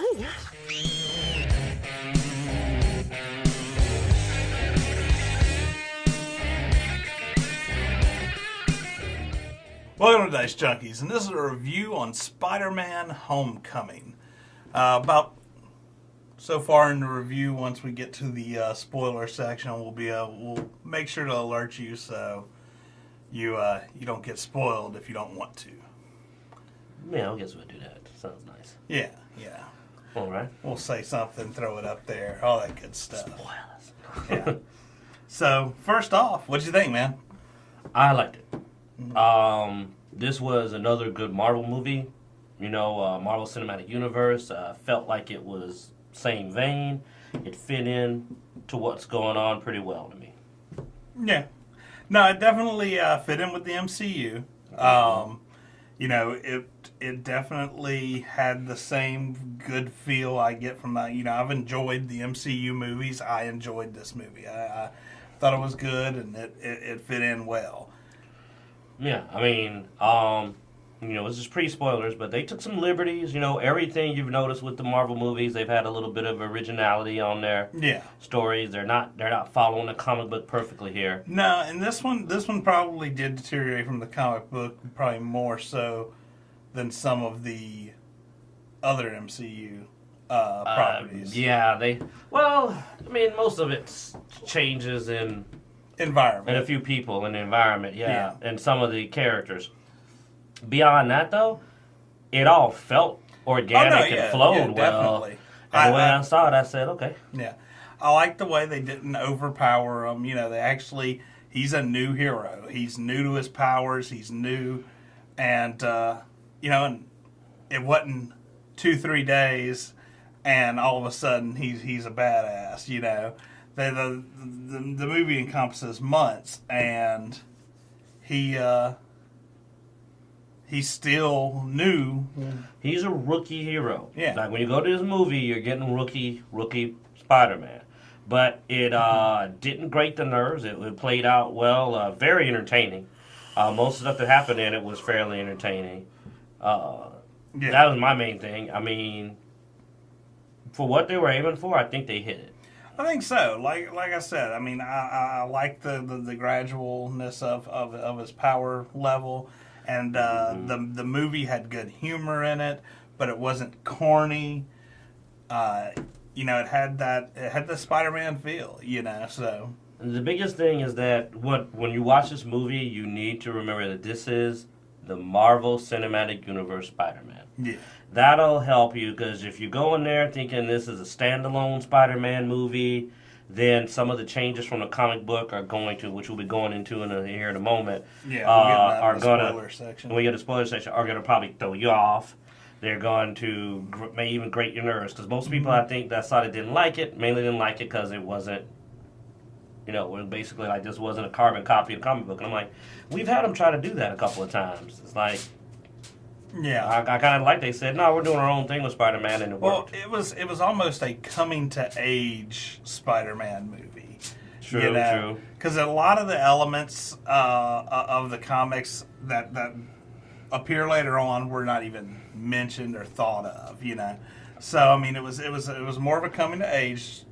Oh, hey, yes. Welcome to Dicejunkies, and this is a review on Spider-Man Homecoming. About so far in the review, once we get to the spoiler section, we'll make sure to alert you so you don't get spoiled if you don't want to. Yeah, I guess we'll do that. Sounds nice. Yeah. All right. We'll say something, throw it up there, all that good stuff. Spoilers. Yeah. So first off, what'd you think, man? I liked it. This was another good Marvel movie. You know, Marvel Cinematic Universe. Felt like it was same vein. It fit in to what's going on pretty well to me. Yeah. No, it definitely fit in with the MCU. You know, it definitely had the same good feel I get from that. You know, I've enjoyed the MCU movies. I enjoyed this movie. I thought it was good, and it fit in well. Yeah, I mean, you know, this is pre-spoilers, but they took some liberties. You know, everything you've noticed with the Marvel movies, they've had a little bit of originality on their stories. They're not following the comic book perfectly here. No, and this one probably did deteriorate from the comic book, probably more so than some of the other MCU properties. Well, I mean, most of it's changes in environment. And a few people in the environment, and some of the characters. Beyond that, though, it all felt organic and flowed well. Definitely. And when I saw it, I said, okay. Yeah. I like the way they didn't overpower him. You know, he's a new hero. He's new to his powers. He's new. And, you know, and it wasn't 2-3 days and all of a sudden he's a badass, you know. The movie encompasses months, and he's still new. He's a rookie hero. Yeah. Like when you go to this movie, you're getting rookie Spider-Man. But it didn't grate the nerves. It played out well, very entertaining. Most of the stuff that happened in it was fairly entertaining. That was my main thing. I mean, for what they were aiming for, I think they hit it. I think so. Like I said, I mean, I like the gradualness of his power level, and the movie had good humor in it, but it wasn't corny. You know, it had the Spider-Man feel. You know, so the biggest thing is that when you watch this movie, you need to remember that this is the Marvel Cinematic Universe Spider-Man. Yeah. That'll help you, because if you go in there thinking this is a standalone Spider-Man movie, then some of the changes from the comic book are going to, which we'll be going into here in a moment, are going to, when we get to the spoiler section, are going to probably throw you off. They're going to may even grate your nerves, because most people, I think, that saw it didn't like it, mainly didn't like it because it wasn't, you know, it was basically like this wasn't a carbon copy of the comic book. And I'm like, we've had them try to do that a couple of times. It's like, I kind of like they said, no, we're doing our own thing with Spider-Man, and it worked. Well, it was almost a coming-to-age Spider-Man movie. True, you know? true. Because a lot of the elements of the comics that appear later on were not even mentioned or thought of, you know. So, I mean, it was more of a coming-to-age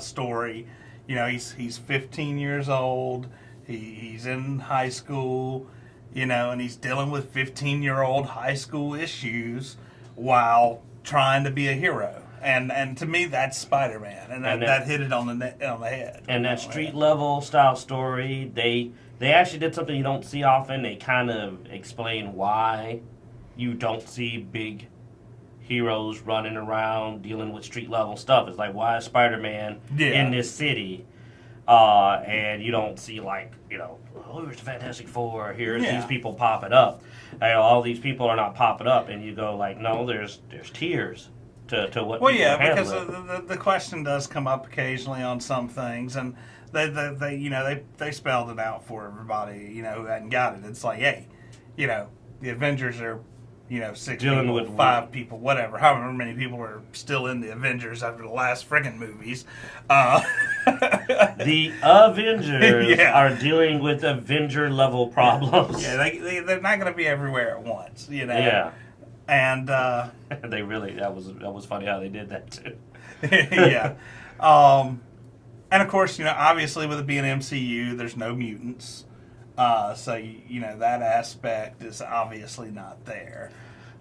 story. You know, he's 15 years old. He's in high school. You know, and he's dealing with 15-year-old high school issues while trying to be a hero. And to me, that's Spider-Man, and that hit it on the head. And that street level style story, they actually did something you don't see often. They kind of explain why you don't see big heroes running around dealing with street level stuff. It's like, why is Spider-Man in this city? And you don't see, like, you know, here's the Fantastic Four, here's these people popping up. And all these people are not popping up, and you go like, no, there's tiers to what. Well, yeah, because the question does come up occasionally on some things, and they spelled it out for everybody, you know, who hadn't got it. It's like, hey, you know, the Avengers are, you know, 6 dealing people, with 5 people, whatever, however many people are still in the Avengers after the last friggin' movies. The Avengers are dealing with Avenger-level problems. Yeah, they're not going to be everywhere at once, you know. Yeah. And They really that was funny how they did that too. yeah. And of course, obviously with it being MCU, there's no mutants. So, that aspect is obviously not there.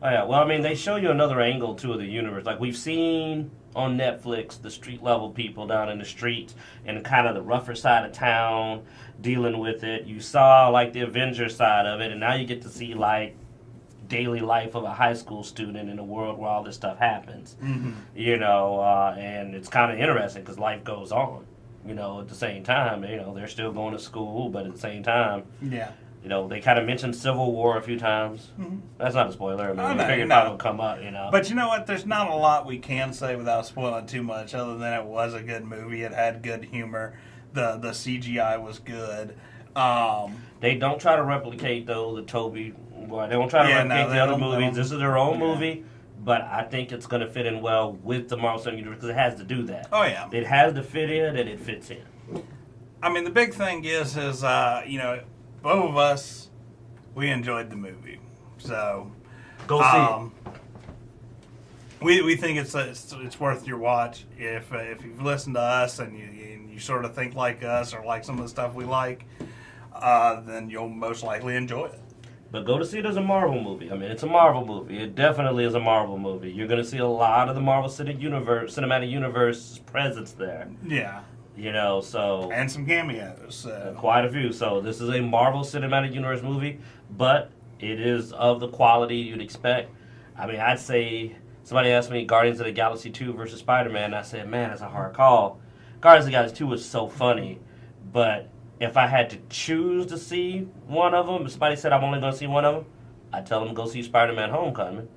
Oh, yeah. Well, I mean, they show you another angle, too, of the universe. Like, we've seen on Netflix the street-level people down in the streets and kind of the rougher side of town dealing with it. You saw, like, the Avengers side of it, and now you get to see, like, daily life of a high school student in a world where all this stuff happens. Mm-hmm. And it's kind of interesting because life goes on. At the same time, they're still going to school, but at the same time, Yeah. They kind of mentioned Civil War a few times. Mm-hmm. That's not a spoiler. I mean, we figured no. that would come up, But you know what? There's not a lot we can say without spoiling too much, other than it was a good movie. It had good humor. The CGI was good. They don't try to replicate, though, the Toby. Well, they don't try to replicate the other movies. This is their own movie. But I think it's going to fit in well with the Marvel Cinematic Universe because it has to do that. Oh, yeah. It has to fit in, and it fits in. I mean, the big thing is both of us, we enjoyed the movie. So, Go see it. We think it's worth your watch. If you've listened to us and you sort of think like us or like some of the stuff we like, then you'll most likely enjoy it. But go to see it as a Marvel movie. I mean, it's a Marvel movie. It definitely is a Marvel movie. You're going to see a lot of the Marvel Cinematic Universe presence there. Yeah. So... And some cameos. Quite a few. So this is a Marvel Cinematic Universe movie, but it is of the quality you'd expect. I mean, I'd say... Somebody asked me Guardians of the Galaxy 2 versus Spider-Man, and I said, man, that's a hard call. Guardians of the Galaxy 2 was so funny, but... If I had to choose to see one of them, if somebody said I'm only going to see one of them, I'd tell them to go see Spider-Man Homecoming.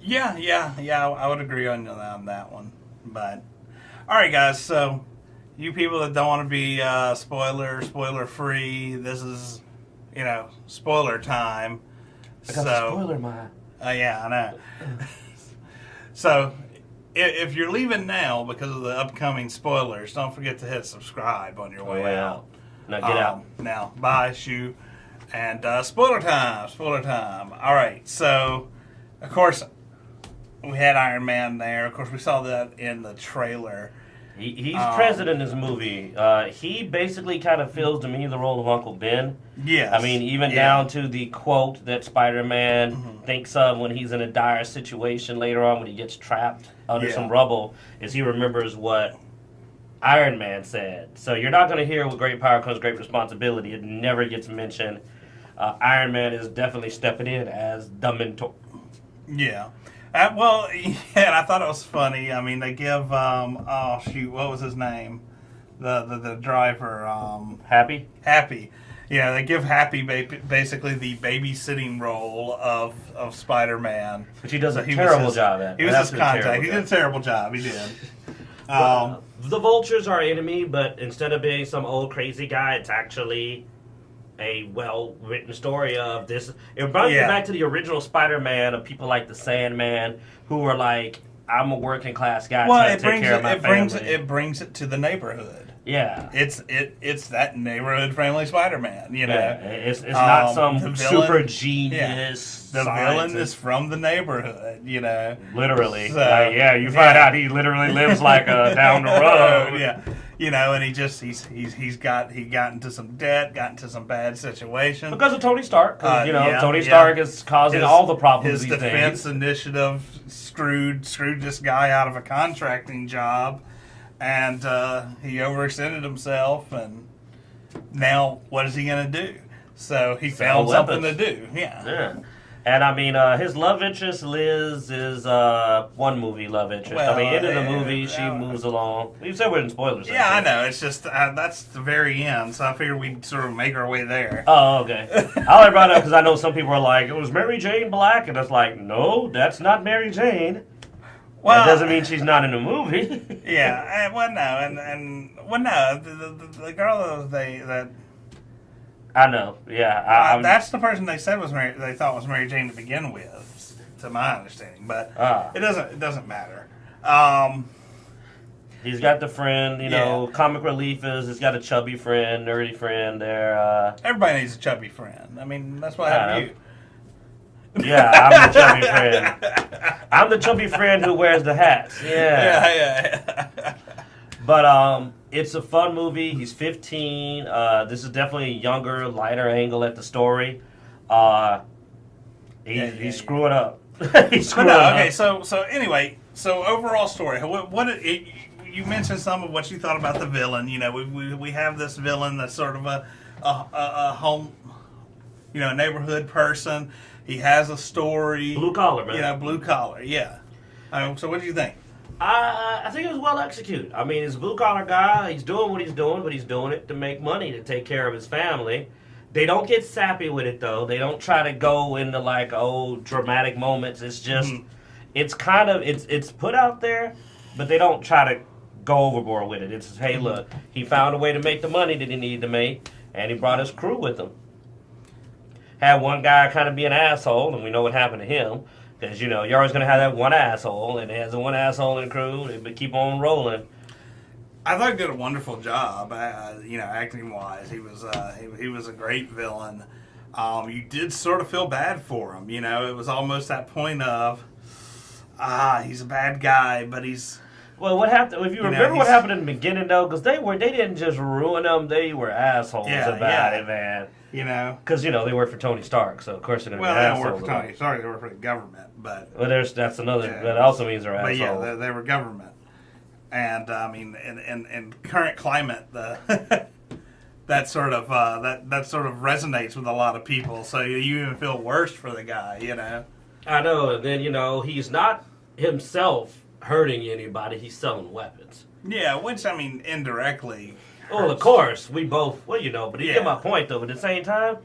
Yeah, I would agree on that one. But, all right, guys, so you people that don't want to be spoiler-free, this is, spoiler time. I got the spoiler mine. Yeah, I know. So, if you're leaving now because of the upcoming spoilers, don't forget to hit subscribe on your way out. Now get out. Now, bye, shoot. And spoiler time. All right, so, of course, we had Iron Man there. Of course, we saw that in the trailer. He's present in this movie. He basically kind of fills, to me, the role of Uncle Ben. Yes. I mean, even down to the quote that Spider-Man thinks of when he's in a dire situation later on when he gets trapped under some rubble, is he remembers what Iron Man said. So you're not going to hear with great power comes great responsibility. It never gets mentioned. Iron Man is definitely stepping in as the mentor. Yeah. Well, yeah, and I thought it was funny. I mean, they give, what was his name? The driver. Happy? Happy. Yeah, they give Happy basically the babysitting role of Spider-Man. Which he does a terrible job at. He was his contact. He did a terrible job. He did. The Vulture's our enemy, but instead of being some old crazy guy, it's actually a well-written story of this. It brings me back to the original Spider-Man of people like the Sandman, who were like, I'm a working-class guy trying to take care of my family. It brings it to the neighborhood. Yeah. It's that neighborhood-friendly Spider-Man, Yeah, it's not some villain, super genius The villain is from the neighborhood, Literally. So, you find out he literally lives like down the road. And he got into some debt, got into some bad situations. Because of Tony Stark. Tony Stark is causing all the problems His these defense days. initiative screwed this guy out of a contracting job. And he overextended himself, and now what is he going to do? So he found something to do. Yeah. And I mean, his love interest, Liz, is one movie love interest. Well, end of the movie, she moves along. You said we're in spoilers. Yeah, I know. It's just, that's the very end, so I figured we'd sort of make our way there. Oh, okay. I only brought it up because I know some people are like, it was Mary Jane Black, and it's like, no, that's not Mary Jane. Well, that doesn't mean she's not in the movie. Yeah, the girl that I know. Yeah, that's the person they said was Mary. They thought was Mary Jane to begin with, to my understanding. But it doesn't matter. He's got the friend. Comic relief is he's got a chubby friend, nerdy friend there. Everybody needs a chubby friend. I mean, that's why I have you. Yeah, I'm the chubby friend. I'm the chubby friend who wears the hats. Yeah. But it's a fun movie. He's 15. This is definitely a younger, lighter angle at the story. He's screwing up. He's screwing up. Okay, so anyway, so overall story. You mentioned some of what you thought about the villain. You know, we have this villain that's sort of a home, neighborhood person. He has a story. Blue collar, man. You know, blue collar. Yeah. So what do you think? I think it was well executed. I mean, he's a blue collar guy. He's doing what he's doing, but he's doing it to make money to take care of his family. They don't get sappy with it though. They don't try to go into like dramatic moments. It's just it's kind of it's put out there, but they don't try to go overboard with it. It's hey, look, he found a way to make the money that he needed to make, and he brought his crew with him. Had one guy kind of be an asshole, and we know what happened to him. Because, you're always going to have that one asshole, and there's the one asshole in the crew, but keep on rolling. I thought he did a wonderful job, acting-wise. He was a great villain. You did sort of feel bad for him, It was almost that point of, he's a bad guy, but he's... Well, what happened? If you remember what happened in the beginning, though, because they didn't just ruin them; they were assholes about it, man. Because they work for Tony Stark, so of course they're going to be assholes. Well, they don't work for Tony Stark; they work for the government. But that's another. Yeah. That also means they're assholes. But yeah, they were government, and I mean, in current climate, that sort of resonates with a lot of people. So you even feel worse for the guy, I know, and then he's not himself hurting anybody, he's selling weapons. Yeah, which, I mean, indirectly hurts. Well, of course, we both, but you get my point, though. But at the same time,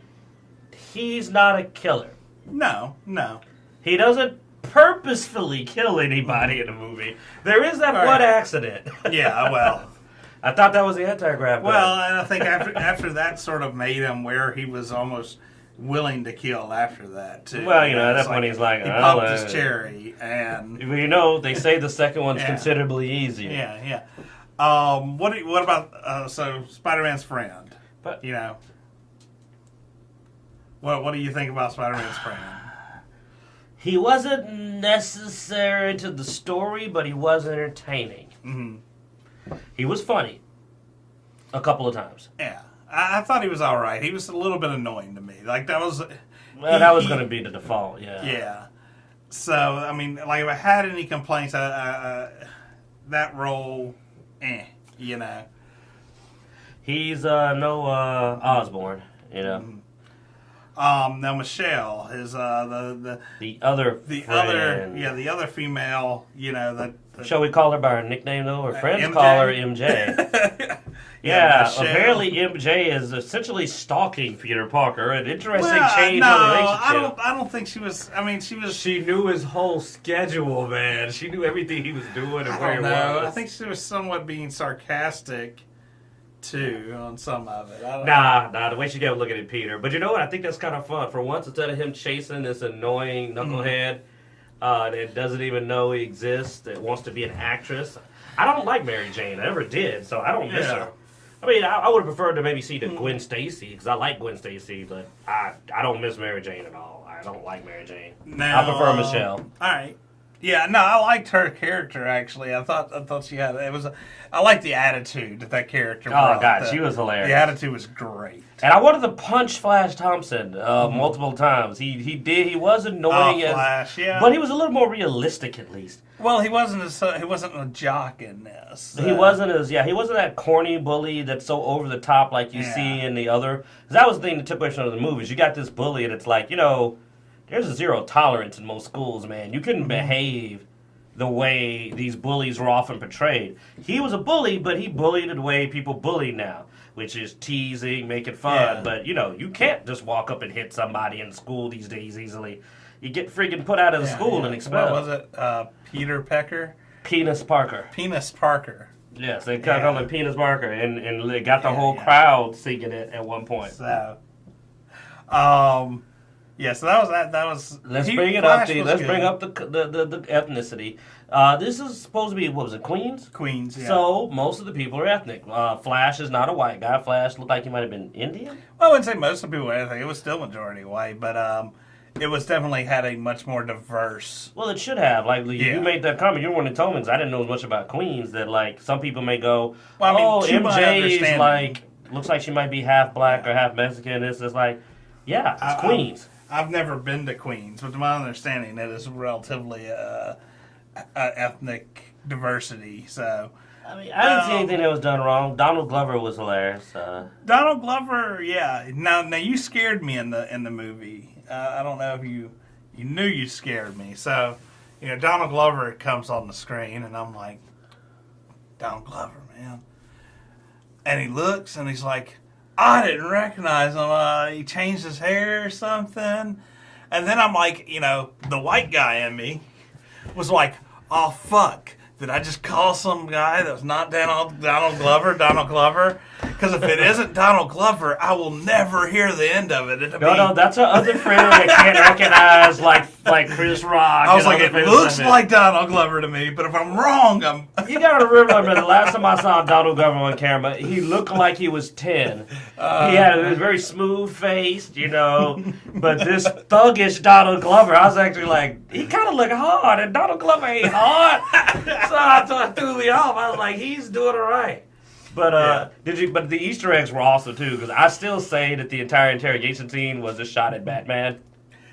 he's not a killer. No. He doesn't purposefully kill anybody in the movie. There is that one accident. Yeah, well. I thought that was the anti-grav. Well, and I think after that sort of made him where he was almost willing to kill after that too. Well, at that point he's like, he popped his cherry, and they say the second one's considerably easier. Yeah. What about so Spider-Man's friend? But what do you think about Spider-Man's friend? He wasn't necessary to the story, but he was entertaining. Mm-hmm. He was funny a couple of times. Yeah. I thought he was all right. He was a little bit annoying to me. Like, that was... that was going to be the default, yeah. Yeah. So, I mean, like, if I had any complaints, that role, He's no Osborn, Now Michelle is the other female, Shall we call her by her nickname though? Her friends MJ? call her MJ. Yeah, apparently MJ is essentially stalking Peter Parker. An interesting change in relationship. I don't think she was. I mean, she was. She knew his whole schedule, man. She knew everything he was doing and where he was. I think she was somewhat being sarcastic too on some of it. Nah, the way she kept looking at Peter. But you know what? I think that's kind of fun. For once, instead of him chasing this annoying knucklehead that doesn't even know he exists, that wants to be an actress. I don't like Mary Jane. I never did, so I don't miss her. I mean, I would have preferred to maybe see the Gwen Stacy, because I like Gwen Stacy, but I don't miss Mary Jane at all. I don't like Mary Jane. Now, I prefer Michelle. All right. Yeah, no, I liked her character actually. I thought she had I liked the attitude that character brought. Oh god, she was hilarious. The attitude was great. And I wanted to punch Flash Thompson multiple times. He was annoying Flash, yeah. But he was a little more realistic at least. Well, he wasn't a jock in this. He wasn't that corny bully that's so over the top like you see in the other. 'Cause that was the thing that took away from the movies. You got this bully and it's like, there's a zero tolerance in most schools, man. You couldn't behave the way these bullies were often portrayed. He was a bully, but he bullied the way people bully now, which is teasing, making fun. Yeah. But, you can't just walk up and hit somebody in school these days easily. You get freaking put out of the school and expelled. What was it? Peter Pecker? Penis Parker. Penis Parker. Yes, they called him Penis Parker, and they got the whole crowd singing it at one point. So, yeah, so that was that. That was. Let's bring up the ethnicity. This is supposed to be, what was it, Queens? Queens, yeah. So most of the people are ethnic. Flash is not a white guy. Flash looked like he might have been Indian. Well, I wouldn't say most of the people were ethnic. It was still majority white, but it was definitely had a much more diverse. Well, it should have. Like, Yeah. you made that comment. You're one of the told me 'cause I didn't know as much about Queens that, like, some people may go, Well, I mean, oh, to my MJ is, understanding- like, looks like she might be half black or half Mexican. It's just like, yeah, it's Queens. I've never been to Queens, but to my understanding, it is relatively ethnic diversity. So, I mean, I didn't see anything that was done wrong. Donald Glover was hilarious. Donald Glover, yeah. Now you scared me in the movie. I don't know if you knew you scared me. So, Donald Glover comes on the screen, and I'm like, Donald Glover, man. And he looks, and he's like, I didn't recognize him. He changed his hair or something. And then I'm like, the white guy in me was like, oh, fuck. Did I just call some guy that was not Donald Glover? Because if it isn't Donald Glover, I will never hear the end of it. No, that's our other friend that can't recognize, like Chris Rock. I was like, it looks like Donald Glover to me, but if I'm wrong, You gotta remember, the last time I saw Donald Glover on camera, he looked like he was 10. He had a very smooth face, but this thuggish Donald Glover, I was actually like, he kind of looked hard, and Donald Glover ain't hard. So it threw me off. I was like, he's doing all right. But But the Easter eggs were awesome too, because I still say that the entire interrogation scene was a shot at Batman.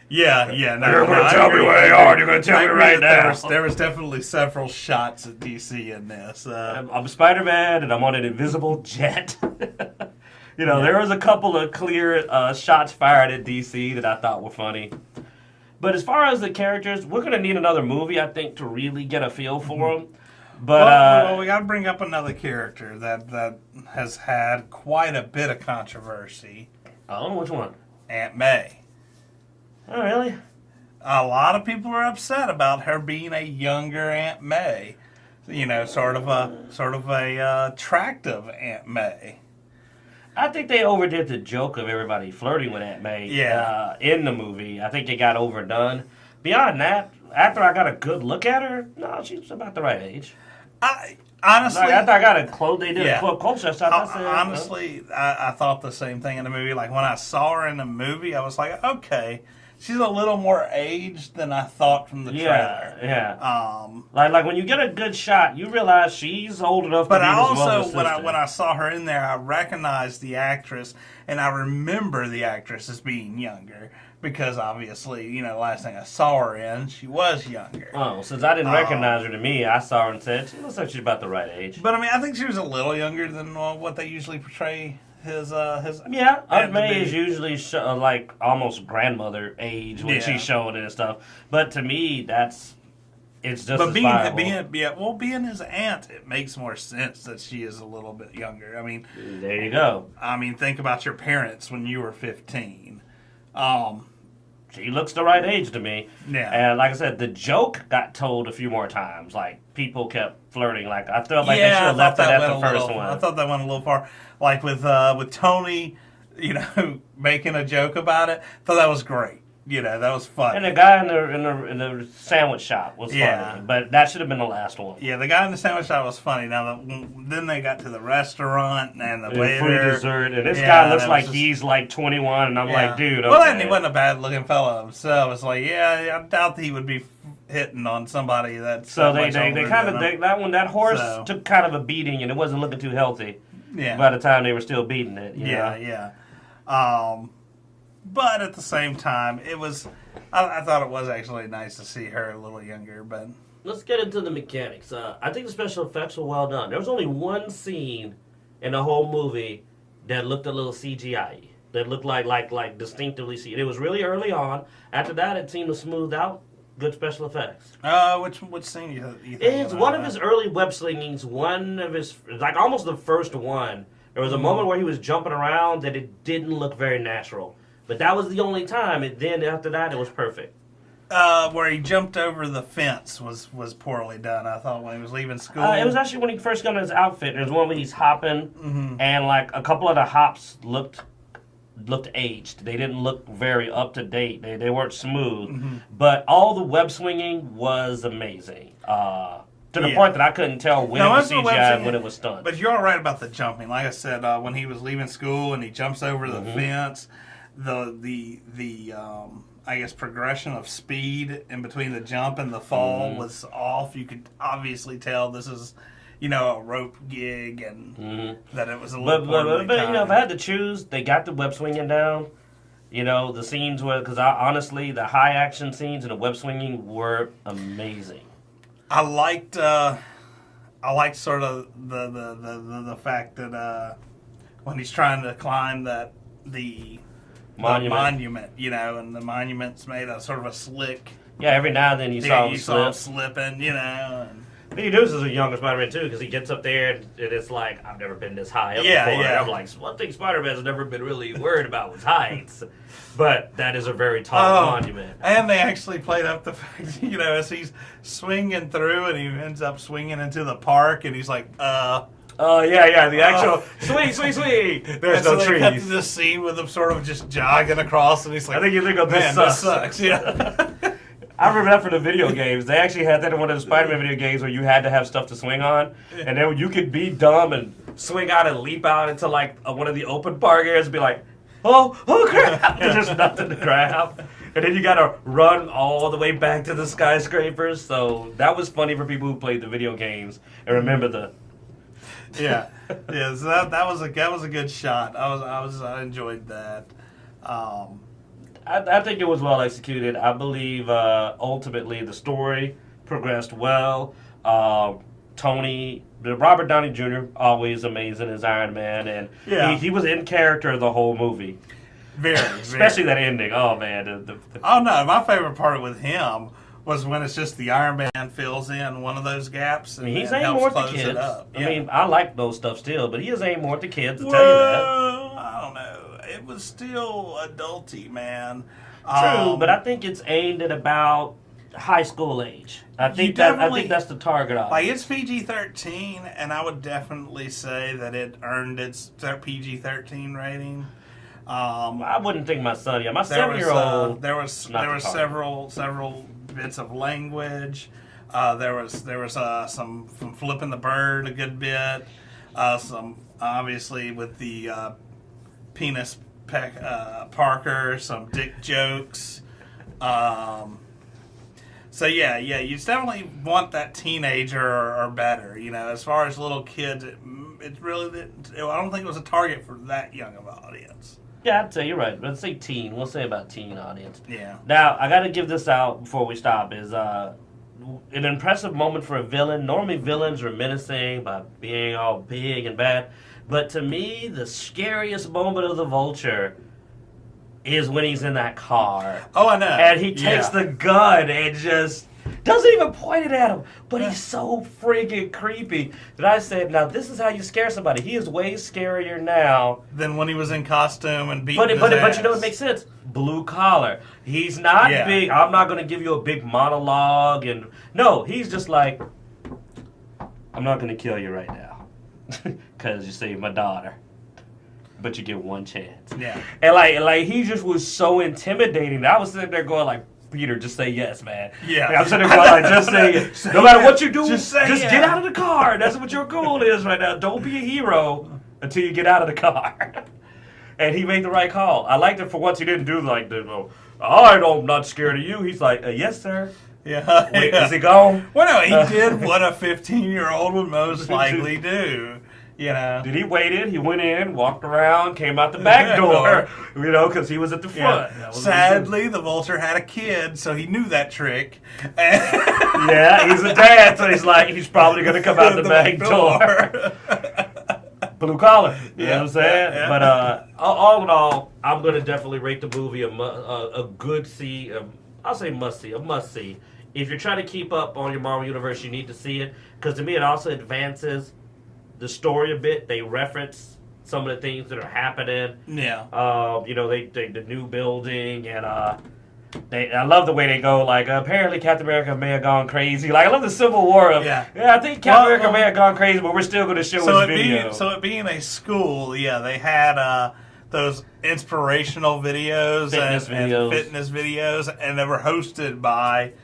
Yeah. No, you're going to tell me where they are. You're going to tell me right now. There was definitely several shots at DC in this. I'm Spider-Man, and I'm on an invisible jet. There was a couple of clear shots fired at DC that I thought were funny. But as far as the characters, we're going to need another movie, I think, to really get a feel for them. But well, we got to bring up another character that has had quite a bit of controversy. Oh, which one? Aunt May. Oh, really? A lot of people are upset about her being a younger Aunt May. Sort of a attractive Aunt May. I think they overdid the joke of everybody flirting with Aunt May in the movie. I think it got overdone. Beyond that, after I got a good look at her, no, she's about the right age. Honestly, after I got a close, they did a close shot. Honestly, I thought the same thing in the movie. Like when I saw her in the movie, I was like, okay, she's a little more aged than I thought from the trailer. Yeah. Like when you get a good shot, you realize she's old enough. But to be I also, his sister. when I saw her in there, I recognized the actress, and I remember the actress as being younger. Because obviously, last thing I saw her in, she was younger. Oh, since I didn't recognize her to me, I saw her and said, she looks like she's about the right age. But I mean, I think she was a little younger than what they usually portray his. Yeah, Aunt May is usually like almost grandmother age when she's showing it and stuff. But to me, it's just. But being his aunt, it makes more sense that she is a little bit younger. I mean, there you go. I mean, think about your parents when you were 15. She looks the right age to me. Yeah. And like I said, the joke got told a few more times. Like, people kept flirting. Like, I felt like they should have left it at the first one. I thought that went a little far. Like with Tony, making a joke about it. I thought that was great. That was fun. And the guy in the sandwich shop was funny. But that should have been the last one. Yeah, the guy in the sandwich shop was funny. Now, then they got to the restaurant and the waiter. Free dessert. And this guy looks like he's like 21. And I'm like, dude, okay. Well, then he wasn't a bad-looking fellow himself. It's like, I doubt he would be hitting on somebody that's so they kind of that horse took kind of a beating, and it wasn't looking too healthy. Yeah. By the time they were still beating it. Yeah. But at the same time, I thought it was actually nice to see her a little younger. But let's get into the mechanics. I think the special effects were well done. There was only one scene in the whole movie that looked a little CGI. That looked like distinctively CGI. It was really early on. After that, it seemed to smooth out. Good special effects. Which scene you think? It's one of his early web slingings. One of his, like almost the first one. There was a moment where he was jumping around that it didn't look very natural. But that was the only time. And then after that, it was perfect. Where he jumped over the fence was poorly done. I thought when he was leaving school. It was actually when he first got his outfit. There's one where he's hopping, and like a couple of the hops looked aged. They didn't look very up to date. They weren't smooth. But all the web swinging was amazing. To the point that I couldn't tell when it was CGI and when it was stunt. But you're all right about the jumping. Like I said, when he was leaving school and he jumps over the fence. The I guess, progression of speed in between the jump and the fall Mm-hmm. was off. You could obviously tell this is, a rope gig and that it was a little poorly But if I timed. had to choose, they got the web swinging down. The scenes were, because honestly, the high action scenes and the web swinging were amazing. I liked sort of the fact that when he's trying to climb the monument, and the monument's made a sort of a slick. Yeah, every now and then you saw him saw him slip. slipping, And, He does as a younger Spider-Man too, because he gets up there and it's like, I've never been this high up before. Yeah. I'm like, one thing Spider-Man's never been really worried about was heights, but that is a very tall monument. And they actually played up the fact, as he's swinging through and he ends up swinging into the park, and he's like, Oh yeah, the actual swing. There's and so no they cut to trees. this scene with him sort of just jogging across, and he's like, I think you think of man, this this sucks. Yeah. I remember that for the video games. They actually had that in one of the Spider-Man video games where you had to have stuff to swing on, and then you could be dumb and swing out and leap out into like one of the open park areas and be like, oh crap! There's just nothing to grab, and then you gotta run all the way back to the skyscrapers. So that was funny for people who played the video games and remember the. Yeah. So that was a good shot. I enjoyed that. I think it was well executed. I believe ultimately the story progressed well. Robert Downey Jr. always amazing as Iron Man, and he was in character the whole movie. Very, Especially that ending. Oh man. Oh no, my favorite part with him was when it's just the Iron Man fills in one of those gaps and He's and aimed helps more at the close it kids. up. I mean, I like those stuff still, but he is aimed more at the kids. To tell you that. Well, I don't know. It was still adulty, man. True, but I think it's aimed at about high school age. I think that's the target audience. Like, it's PG-13, and I would definitely say that it earned its PG-13 rating. I wouldn't think my son. Yeah, my There was 7-year-old. there was several bits of language. There was some flipping the bird a good bit. Some obviously with the penis Parker, some dick jokes. So yeah, you definitely want that teenager or better. As far as little kids, it really I don't think it was a target for that young of an audience. Yeah, I'd say you're right. Let's say teen. We'll say about teen audience. Yeah. Now, I got to give this out before we stop. Is an impressive moment for a villain. Normally, villains are menacing by being all big and bad. But to me, the scariest moment of the Vulture is when he's in that car. Oh, I know. And he takes the gun and just doesn't even point it at him. But he's so freaking creepy that I said, now this is how you scare somebody. He is way scarier now. Then when he was in costume and beating But his but ass. you know what makes sense? Blue collar. He's not big. I'm not going to give you a big monologue. And no, he's just like, I'm not going to kill you right now. Because you saved my daughter. But you get one chance. Yeah. And like he just was so intimidating that I was sitting there going like, Peter, just say yes, man. Yeah. Like, I'm sitting there going like, just say yes. No matter what you do, Just just say get out of the car. That's what your goal is right now. Don't be a hero until you get out of the car. And he made the right call. I liked it for once he didn't do like I'm not scared of you. He's like, yes, sir. Yeah. Wait, is he gone? Well, no, he did what a 15-year-old would most likely do. Did he wait in? He went in, walked around, came out the back door, because he was at the front. Yeah. That was Sadly, the Vulture had a kid, so he knew that trick. Yeah, he's a dad, so he's probably going to come out the back door. Blue collar, you know what I'm saying? Yeah. But all in all, I'm going to definitely rate the movie a good see. I'll say must see, a must see. If you're trying to keep up on your Marvel Universe, you need to see it, because to me it also advances the story a bit. They reference some of the things that are happening. Yeah. They the new building, and I love the way they go. Like apparently Captain America may have gone crazy. Like I love the Civil War of I think Captain America may have gone crazy, but we're still going to show his video. So it being a school, they had those inspirational videos Fitness and fitness videos, and they were hosted by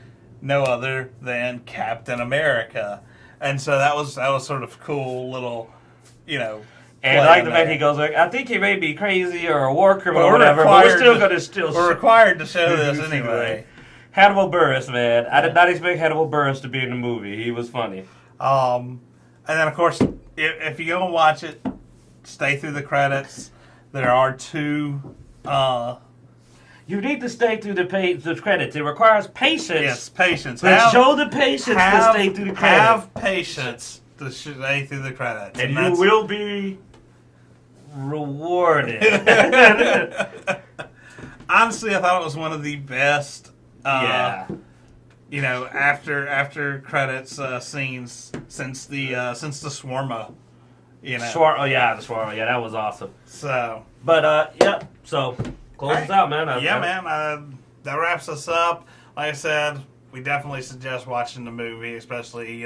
no other than Captain America. And so that was sort of cool little, And I like the fact he goes like, I think he may be crazy or a war criminal or we're whatever, but we're still required going to still. We're required to show this anyway. Hannibal Buress, man. I did not expect Hannibal Buress to be in the movie. He was funny. And then, of course, if you go and watch it, stay through the credits. There are 2... You need to stay through the credits. It requires patience. Yes, patience. Show the patience to stay through the credits. Have patience to stay through the credits. And you will be rewarded. Honestly, I thought it was one of the best after credits scenes since the shawarma. The shawarma. Yeah, that was awesome. So, but so close us out, man. That wraps us up. Like I said, we definitely suggest watching the movie, especially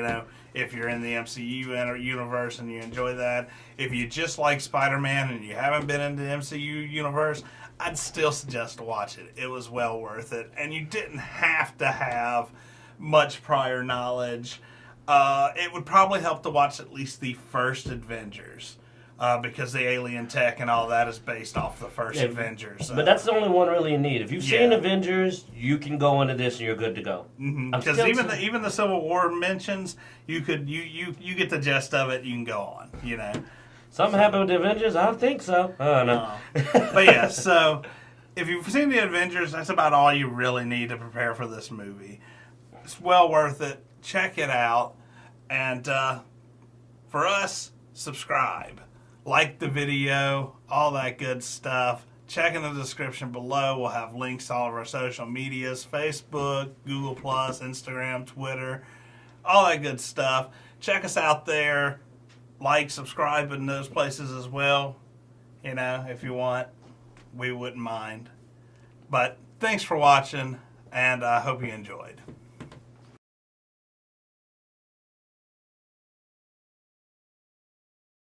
if you're in the MCU universe and you enjoy that. If you just like Spider-Man and you haven't been in the MCU universe, I'd still suggest to watch it. It was well worth it, and you didn't have to have much prior knowledge. It would probably help to watch at least the first Avengers, because the alien tech and all that is based off the first Avengers. But that's the only one really you need. If you've seen Avengers, you can go into this and you're good to go. Because even the Civil War mentions, you get the gist of it. You can go on. Something happened with the Avengers? I don't think so. Oh, no. But yeah, so if you've seen the Avengers, that's about all you really need to prepare for this movie. It's well worth it. Check it out. And for us, subscribe. Like the video, all that good stuff. Check in the description below. We'll have links to all of our social medias, Facebook, Google+, Instagram, Twitter, all that good stuff. Check us out there. Like, subscribe in those places as well. If you want, we wouldn't mind. But thanks for watching, and I hope you enjoyed.